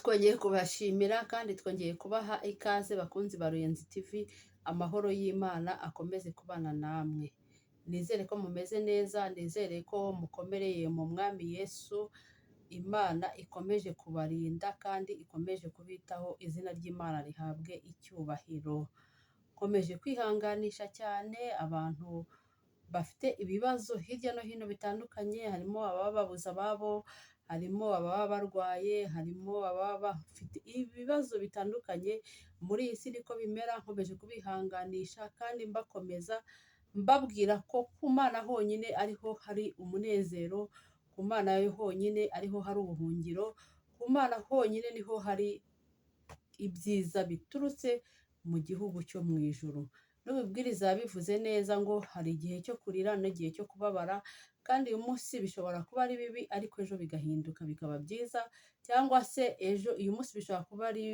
Twongeye kubashimira kandi twongeye kubaha ikaze bakunzi ba Ruyenzi TV, amahoro y'Imana akomeze kubana namwe. Nizere ko mumeze neza, nizere ko mukomereye mu Mwami Yesu, Imana ikomeje kubarinda kandi ikomeje kubitaho, izina ry'Imana rihabwe icyubahiro. Komeje kwihanganisha cyane abantu bafite ibibazo hirya no hino bitandukanye, harimo ababa babuze ababo, harimo ababa barwaye, harimo ababa bafite ibibazo bitandukanye. Muri iyi si niko bimera, nkomeje kubihanganisha kandi mbakomeza mbabwira ko ku Mana honyine ariho hari umunezero, ku Mana honyine ariho hari ubuhungiro, ku Mana honyine niho hari ibyiza biturutse mu gihugu cyo mu ijuru. N'ububwiriza bivuze neza ngo hari igihe cyo kurira n'igihe cyo kubabara, kandi uyu munsi bishobora kuba ari bibi ariko ejo bigahinduka bikaba byiza, cyangwa se uyu munsi bishobora kuba ari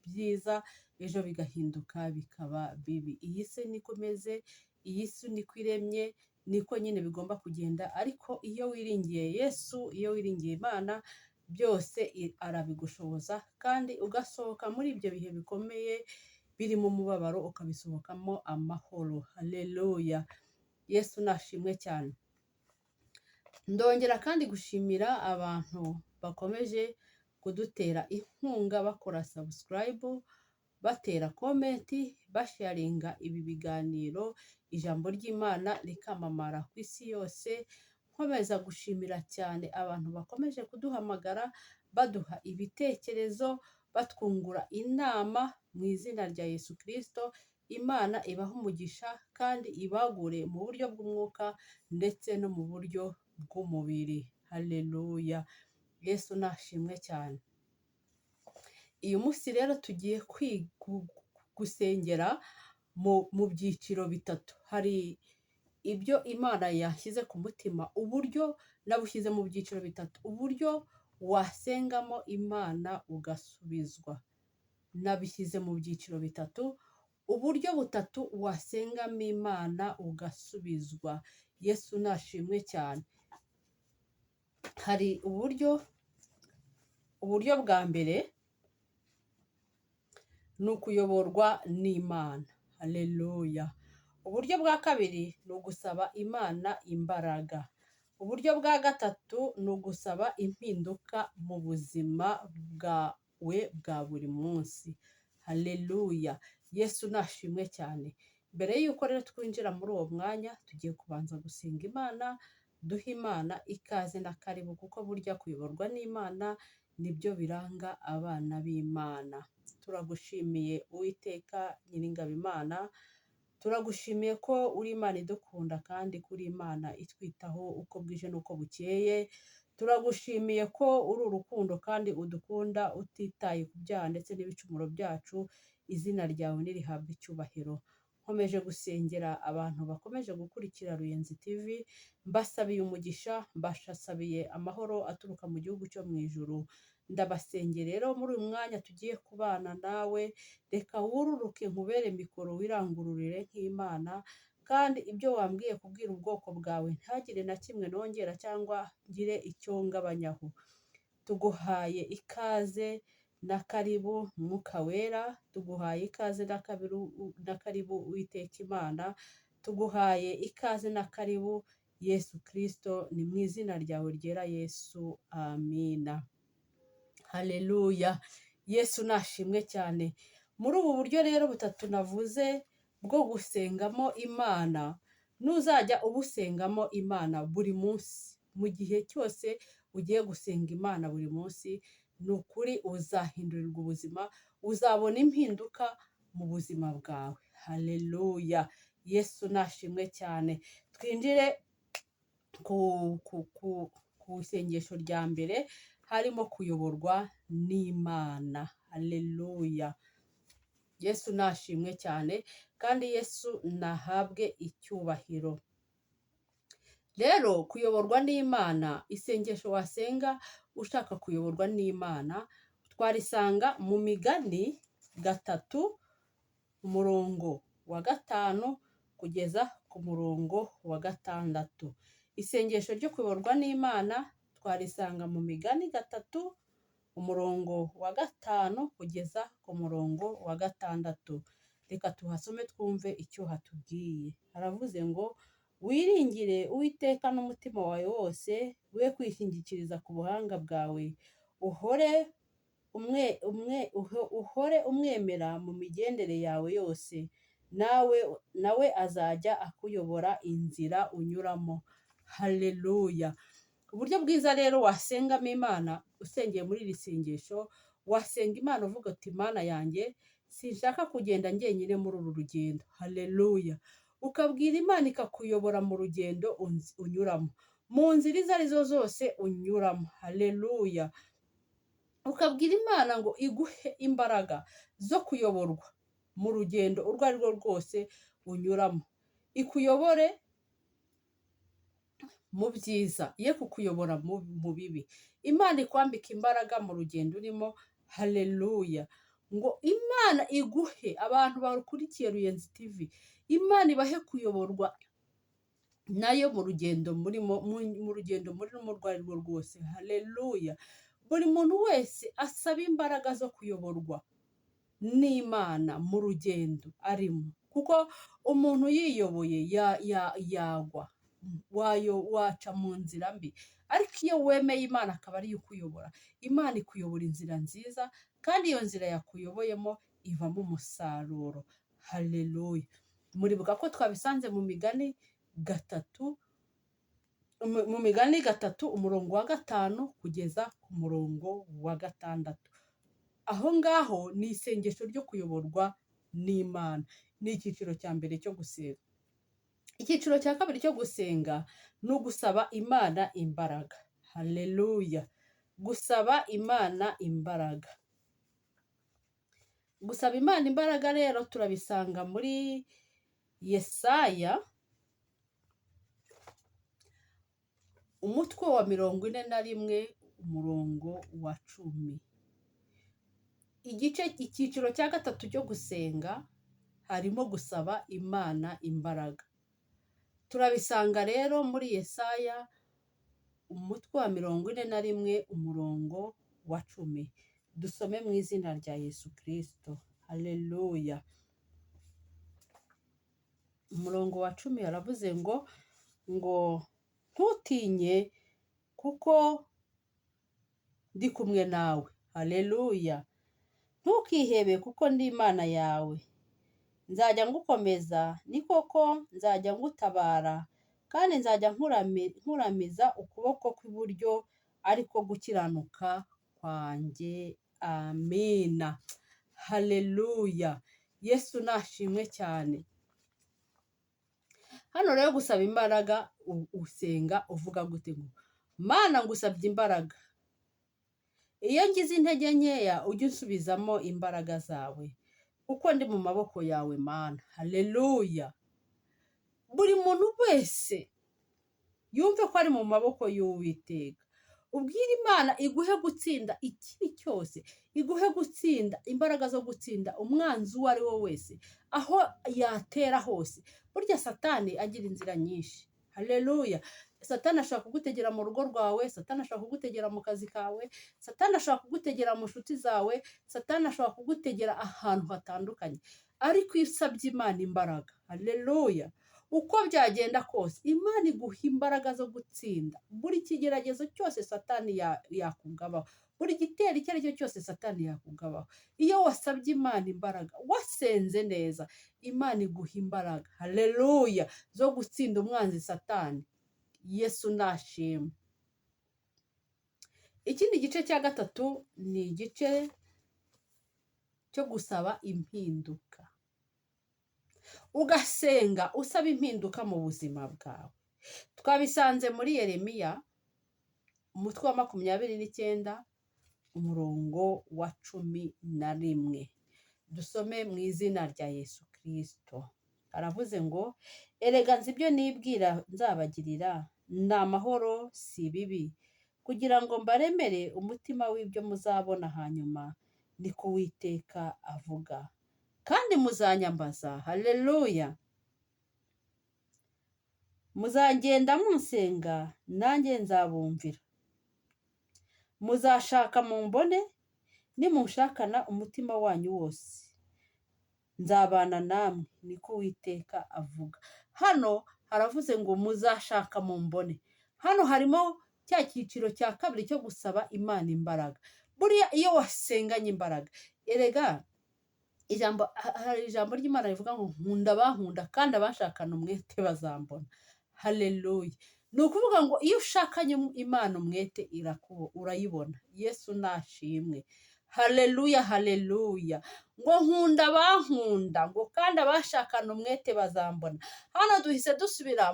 byiza ejo bigahinduka bikaba bibi. Iyi si niko imeze, iyi si niko iremye, niko nyine bigomba kugenda, ariko iyo wiringiye Yesu, iyo wiringiye Imana, byose arabigushoboza kandi ugasohoka muri ibyo bihe bikomeye birimo umubabaro ukabisohokamo amahoro. Haleluya, Yesu nashimwe cyane. Ndongera kandi gushimira abantu bakomeje kudutera inkunga, bakora subscribe, batera komenti, basharinga ibi biganiro, ijambo ry'Imana rikamamara ku isi yose. Nkomeza gushimira cyane abantu bakomeje kuduhamagara, baduha ibitekerezo, batwungura inama mu izina rya Yesu Kristo. Imana ibaha umugisha kandi ibagure mu buryo bw'umwuka ndetse no mu buryo bw'umubiri. Haleluya, Yesu nashimwe cyane. Uyu munsi rero tugiye gusengera mu byiciro bitatu. Hari ibyo Imana yashyize ku mutima, uburyo nabushyize mu byiciro bitatu, uburyo wasengamo Imana ugasubizwa. Nabishyize mu byiciro bitatu, uburyo butatu wasengamo Imana ugasubizwa. Yesu nashimwe cyane. Hari uburyo bwa mbere ni ukuyoborwa n'Imana. Haleluya. Uburyo bwa kabiri ni ugusaba Imana imbaraga. Uburyo bwa gatatu ni ugusaba impinduka mu buzima bwawe bwa buri munsi. Haleluya, Yesu nashimwe cyane. Mbere y'uko rero twinjira muri uwo mwanya, tugiye kubanza gusenga Imana, duha Imana ikaze na karibu, kuko burya kuyoborwa n'Imana nibyo biranga abana b'Imana. Turagushimiye Uwiteka Nyiringabo Imana, turagushimiye ko uri Imana idukunda kandi kuri Imana itwitaho uko bwije n'uko bukeye. Turagushimiye ko uri urukundo kandi udukunda utitaye ku byaha ndetse n'ibicumuro byacu. Izina ryawe nirihabwe icyubahiro. Nkomeje gusengera abantu bakomeje gukurikira Ruyenzi TV, mbasabiye umugisha, mbasabiye amahoro aturuka mu gihugu cyo mu ijuru. Ndabasengera rero muri uyu mwanya tugiye kubana nawe, reka wururuke nkubere mikoro, wirangururire nk'Imana, kandi ibyo wambwiye kubwira ubwoko bwawe ntihagire na kimwe nongera cyangwa ngire icyo ngabanyaho. Tuguhaye ikaze na karibu Mwuka Wera, tuguhaye ikaze na karibu Uwiteka Imana, tuguhaye ikaze na karibu Yesu Kristo, ni mu izina ryawe ryera Yesu, amina. Haleluya, Yesu nashimwe cyane. Muri ubu buryo rero butatu navuze bwo gusengamo Imana, nuzajya ubusengamo Imana buri munsi, mu gihe cyose ugiye gusenga Imana buri munsi, ni ukuri uzahindurirwa ubuzima, uzabona impinduka mu buzima bwawe. Haleluya, Yesu nashimwe cyane. Twinjire ku isengesho rya mbere, harimo kuyoborwa n'Imana. Haleluya, Yesu nashimwe cyane kandi Yesu nahabwe icyubahiro. Rero kuyoborwa n'Imana, isengesho wasenga ushaka kuyoborwa n'Imana, twarisanga mu Migani 3 umurongo wa 5 kugeza ku murongo wa 6. Isengesho ryo kuyoborwa n'Imana twarisanga mu Migani 3 murongo wa 5 kugeza ku murongo wa 6. Reka tuhasome twumve icyo hatubwiye. Haravuze ngo wiringire Uwiteka n'umutima wawe wose, we kwishingikiriza ku buhanga bwawe, uhore umwemera mu migendere yawe yose, nawe azajya akuyobora inzira unyuramo. Haleluya. Uburyo bwiza rero wasengamo Imana usengeye muri iri sengesho, wasenga Imana uvuga ati Mana yanjye, sinshaka kugenda njyenyine muri uru rugendo. Haleluya. Ukabwira Imana ikakuyobora mu rugendo unyuramo, mu nzira izo arizo zose unyuramo. Haleluya. Ukabwira Imana ngo iguhe imbaraga zo kuyoborwa mu rugendo urwo ari rwo rwose unyuramo, ikuyobore mu byiza, ye kukuyobora mu bibi. Imana ikwambika imbaraga mu rugendo urimo. Haleluya. Ngo Imana iguhe, abantu bakurikiye Ruyenzi TV, Imana ibahe kuyoborwa nayo mu rugendo murimo, mu rugendo murimo urwo ari rwo rwose. Haleluya. Buri muntu wese asaba imbaraga zo kuyoborwa n'Imana mu rugendo arimo, kuko umuntu yiyoboye yagwa, waca mu nzira mbi. Ariko iyo wemeye Imana akaba ariyo ukuyobora, Imana ikuyobora inzira nziza, kandi iyo nzira yakuyoboyemo ivamo umusaruro. Haleluya. Muribuka ko twabisanze mu Migani 3, umurongo wa 5 kugeza ku murongo wa 6. Aho ngaho ni isengesho ryo kuyoborwa n'Imana. Ni icyiciro cya mbere cyo gusenga. Icyiciro cya kabiri cyo gusenga ni ugusaba Imana imbaraga. Haleluya. Gusaba Imana imbaraga. Gusaba Imana imbaraga rero turabisanga muri Yesaya umutwe wa 41 umurongo wa 10. Icyiciro cya gatatu cyo gusenga harimo gusaba Imana imbaraga. Turabisanga rero muri Yesaya umutwe wa 41 umurongo wa 10. Dusome mu izina rya Yesu Kristo. Haleluya. Umurongo wa 10 haravuze ngo ntutinye kuko ndi kumwe nawe. Haleluya. Ntukihebe kuko ndi Imana yawe. Nzajya ngukomeza, ni koko nzajya ngutabara, kandi nzajya nkuramiza ukuboko kw'iburyo, ariko gukiranuka kwanjye. Amina. Haleluya. Yesu nashimwe cyane. Hano rero gusaba imbaraga usenga uvuga gute ngo Mana ngusabye imbaraga. Iyo ngize intege nkeya ujye unsubizamo imbaraga zawe, kuko ndi mu maboko yawe Mana. Haleluya. Buri muntu wese yumve ko ari mu maboko y'Uwiteka. Ubwire Imana iguhe gutsinda ikibi cyose, iguhe gutsinda imbaraga zo gutsinda umwanzi uwo ari wo wese, aho yatera hose. Burya Satani agira inzira nyinshi. Haleluya. Satani ashaka kugutegera mu rugo rwawe, Satani ashaka kugutegera mu kazi kawe, Satani ashaka kugutegera mu nshuti zawe, Satani ashaka kugutegera ahantu hatandukanye. Ariko iyo usabye Imana imbaraga, haleluya, uko byagenda kose Imana iguha imbaraga zo gutsinda buri kigeragezo cyose Satani yakugabaho, buri gitero icyo ari cyo cyose Satani yakugabaho. Iyo wasabye Imana imbaraga, wasenze neza, Imana iguha imbaraga, haleluya, zo gutsinda umwanzi Satani. Yesu nashimwe. Ikindi gice cya gatatu ni igice cyo gusaba impinduka. Ugasenga usaba impinduka mu buzima bwawe. Twabisanze muri Yeremiya umutwe wa 29 umurongo wa 11. Dusome mu izina rya Yesu Kristo. Aravuze ngo erega nzi ibyo nibwira nzabagirira, ni amahoro si bibi, kugira ngo mbaremere umutima w'ibyo muzabona hanyuma, niko Uwiteka avuga. Kandi muzanyambaza. Haleluya. Muzagenda munsenga, nanjye nzabumvira. Muzashaka mu mbone, nimunshakana umutima wanyu wose nzabana namwe, niko Uwiteka avuga. Hano haravuze ngo muzashaka mumbone. Hano harimo cya cyiciro cya kabiri cyo gusaba Imana imbaraga. Buriya iyo wasenganye imbaraga, erega hari ijambo ry'Imana rivuga ngo nkunda abankunda kandi abashakana umwete bazambona. Haleluya. Ni ukuvuga ngo iyo ushakanye Imana umwete urayibona. Yesu nashimwe. Haleluya, haleluya. Ngo nkunda abankunda, ngo kandi abashakana umwete bazambona. Hano duhise dusubira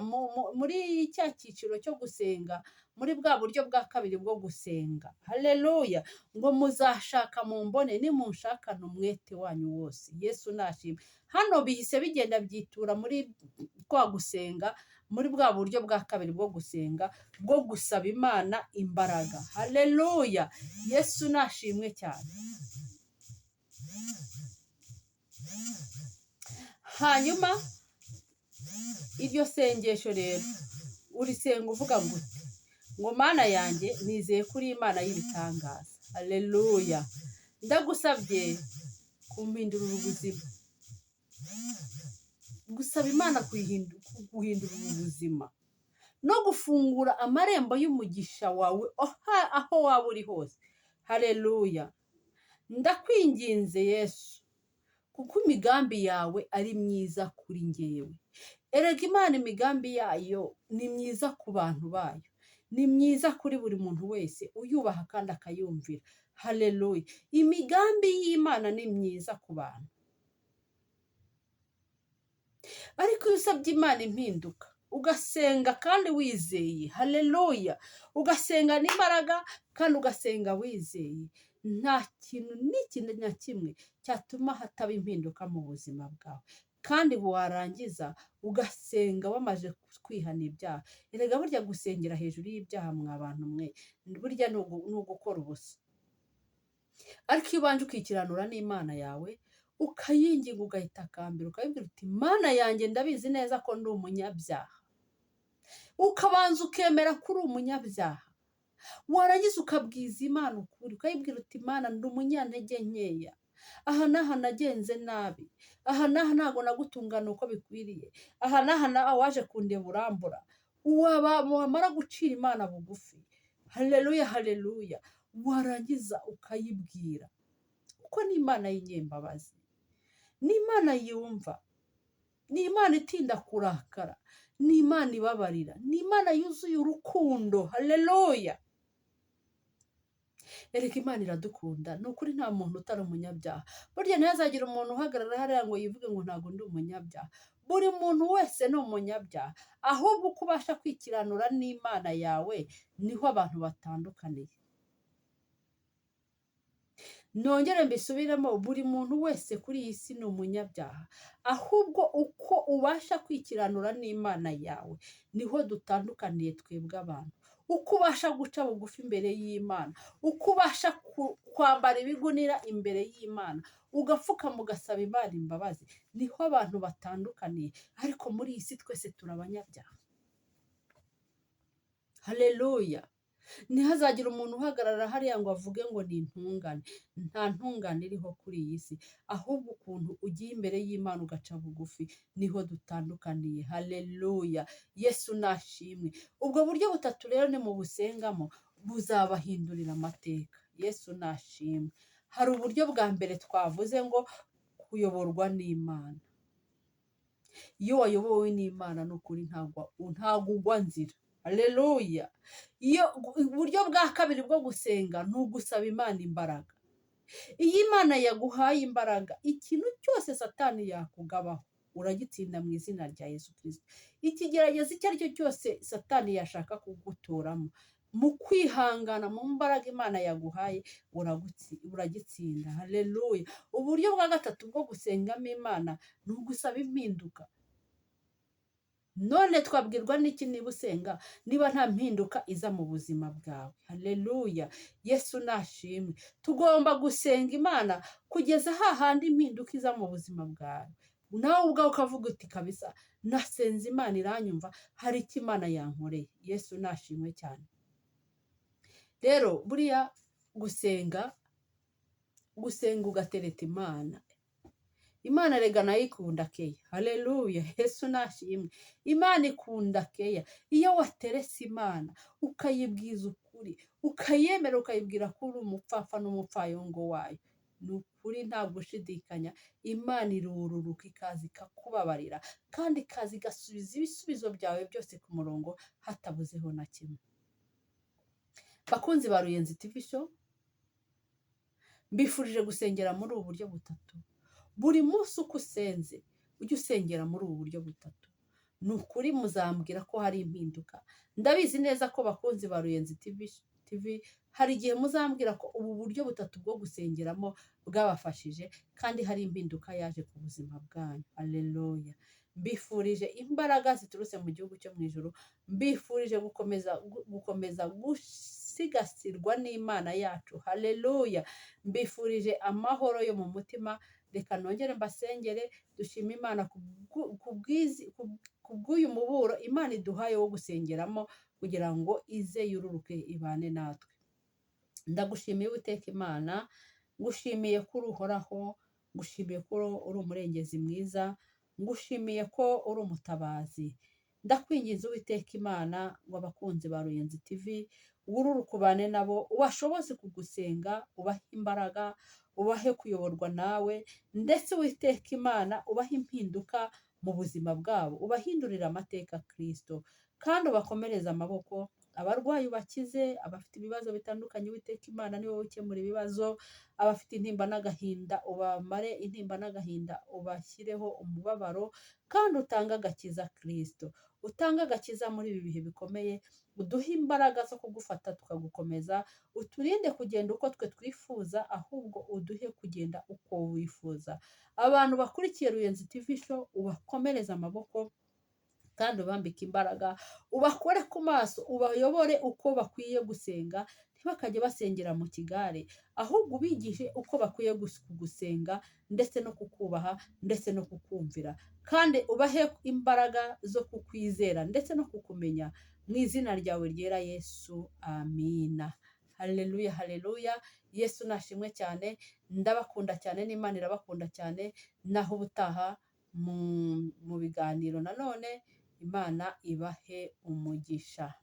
muri cya cyiciro cyo gusenga, muri bwa buryo bwa kabiri bwo gusenga. Haleluya. Ngo muzashaka mumbone nimunshakana umwete wanyu wose. Yesu nashimwe. Hano bihise bigenda byitura muri kwa gusenga, muri bwa buryo bwa kabiri bwo gusenga, bwo gusaba Imana imbaraga. Haleluya. Yesu nashimwe cyane. Hanyuma iryo sengesho rero urisenga uvuga ngo Mana yanjye nizeye kuri Imana y'ibitangaza. Haleluya. Ndagusabye kumpindurira ubuzima. Gusaba Imana guhindura ubuzima no gufungura amarembo y'umugisha wawe aho waba uri hose. Haleluya. Ndakwinginze Yesu, kuko imigambi yawe ari myiza kuri njyewe. Erega Imana imigambi yayo ni myiza ku bantu bayo, ni myiza kuri buri muntu wese uyubaha kandi akayumvira. Haleluya. Imigambi y'Imana ni myiza ku bantu. Ariko iyo usabye Imana impinduka, ugasenga kandi wizeye, haleluya, ugasenga n'imbaraga kandi ugasenga wizeye, nta kintu na kimwe cyatuma hataba impinduka mu buzima bwawe. Kandi warangiza ugasenga wamaze kwihana ibyaha. Erega burya gusengera hejuru y'ibyaha mwa bantu mwe, burya ni ugukora ubusa. Ariko iyo ubanje ukikiranura n'Imana yawe, ukayinginga ugahitakambira, ukayibwira uti Mana yanjye ndabizi neza ko ndi umunyabyaha. Ukabanza ukemera ko uri umunyabyaha. Warangiza ukabwiza Imana ukuri, ukayibwira uti Mana ndi umunyantege nkeya. Aha n'aha nagenze nabi. Aha n'aha ntabwo nagutungana uko bikwiriye. Aha n'aha waje kundeba urambura. Wamara gucira Imana bugufi. Haleluya, haleluya. Warangiza ukayibwira. Kuko ni Imana y'inyembabazi. Ni Imana yumva. Ni Imana itinda kurakara. Ni Imana ibabarira. Ni Imana yuzuye urukundo. Haleluya. Erega Imana iradukunda. Ni ukuri nta muntu utari umunyabyaha. Burya ntihazagira umuntu uhagarara hariya ngo yivuge ngo ntabwo ndi umunyabyaha. Buri muntu wese ni umunyabyaha. Ahubwo uko ubasha kwikiranura n'Imana yawe niho abantu batandukaniye. Nongere mbisubiremo, buri muntu wese kuri iyi si ni umunyabyaha. Ahubwo uko ubasha kwikiranura n'Imana yawe niho dutandukaniye twebwe abantu. Uko ubasha guca bugufi imbere y'Imana, uko ubasha kwambara ibigunira imbere y'Imana, ugapfukama ugasaba Imana imbabazi, niho abantu batandukaniye. Ariko muri iyi si twese turi abanyabyaha. Haleluya. Ntihazagira umuntu uhagarara hariya ngo avuge ngo ni intungane. Nta ntungane iriho kuri iyi si. Ahubwo ukuntu ugiye imbere y'Imana ugaca bugufi niho dutandukaniye. Haleluya. Yesu nashimwe. Ubwo buryo butatu rero ni mu busengamo buzabahindurira amateka. Yesu nashimwe. Hari uburyo bwa mbere twavuze ngo kuyoborwa n'Imana. Iyo wayobowe n'Imana n'ukuri ntabwo ugwa nzira. Haleluya. Uburyo bwa kabiri bwo gusenga ni ugusaba Imana imbaraga. Iyo Imana yaguhaye imbaraga, ikintu cyose Satani yakugabaho uragitsinda mu izina rya Yesu Kristo. Ikigeragezo icyo ari cyo cyose Satani yashaka kuguturamo, mu kwihangana mu mbaraga Imana yaguhaye uragitsinda. Haleluya. Uburyo bwa gatatu bwo gusengamo Imana ni ugusaba impinduka. None twabwirwa n'iki niba usenga niba nta mpinduka iza mu buzima bwawe? Haleluya. Yesu nashimwe. Tugomba gusenga Imana kugeza hahandi impinduka iza mu buzima bwawe. Nawe ubwawe ukavuga uti kabisa nasenze Imana iranyumva, hari icyo Imana yankoreye. Yesu nashimwe cyane. Rero buriya gusenga gusenga ugatereta Imana. Imana rega nayo ikunda keya. Haleluya, Yesu nashimwe. Imana ikunda keya. Iyo waterese Imana ukayibwiza ukuri, ukayemera, ukayibwira ko uri umupfapfa n'umupfayongo wayo, ni ukuri nta gushidikanya Imana irururuka ikaza ikakubabarira, kandi ikaza igasubiza ibisubizo byawe byose ku murongo hatabuzeho na kimwe. Bakunzi ba Ruyenzi TV Show, mbifurije gusengera muri ubu buryo butatu. Buri munsi uko usenze ujye usengera muri ubu buryo butatu. Ni ukuri muzambwira ko hari impinduka. Ndabizi neza ko bakunzi ba Ruyenzi TV hari igihe muzambwira ko ubu buryo butatu bwo gusengeramo bwabafashije, kandi hari impinduka yaje ku buzima bwanyu. Haleluya. Mbifurije imbaraga ziturutse mu gihugu cyo mu ijuru. Mbifurije gukomeza gusigasirwa n'Imana yacu. Haleluya. Mbifurije amahoro yo mu mutima. Reka nongere mbasengere, dushime Imana kubw'uyu muburo Imana iduhaye wo gusengeramo, kugira ngo ize yururuke ibane natwe. Ndagushimiye Uwiteka Imana, ngushimiye ko uri uhoraho, ngushimiye ko uri umurengezi mwiza, ngushimiye ko uri umutabazi. Ndakwinginze Uwiteka Imana ngo abakunzi ba Ruyenzi TV wururuka ubane nabo, ubashoboze kugusenga, ubahe imbaraga, ubahe kuyoborwa nawe, ndetse Uwiteka Imana ubahe impinduka mu buzima bwabo, ubahindurira amateka Kristo, kandi ubakomereze amaboko. Abarwayi ubakize, abafite ibibazo bitandukanye Uwiteka Imana ni wowe ukemura ibibazo. Abafite intimba n'agahinda ubamare intimba n'agahinda, ubashyireho umubabaro, kandi utange agakiza Kristo. Utange agakiza muri ibi bihe bikomeye, uduhe imbaraga zo kugufata tukagukomeza, uturinde kugenda uko twe twifuza, ahubwo uduhe kugenda uko wifuza. Abantu bakurikiye Ruyenzi TV Show ubakomereze amaboko, kandi ubambike imbaraga, ubakore ku maso, ubayobore uko bakwiye gusenga, ntibakajye basengera mu kigare, ahubwo ubigishe uko bakwiye gusenga, ndetse no kukubaha, ndetse no kukumvira, kandi ubahe imbaraga zo kukwizera ndetse no kukumenya, mu izina ryawe ryera Yesu, amina. Haleluya, haleluya. Yesu nashimwe cyane. Ndabakunda cyane, n'Imana irabakunda cyane. Naho ubutaha mu biganiro nanone, Imana ibahe umugisha.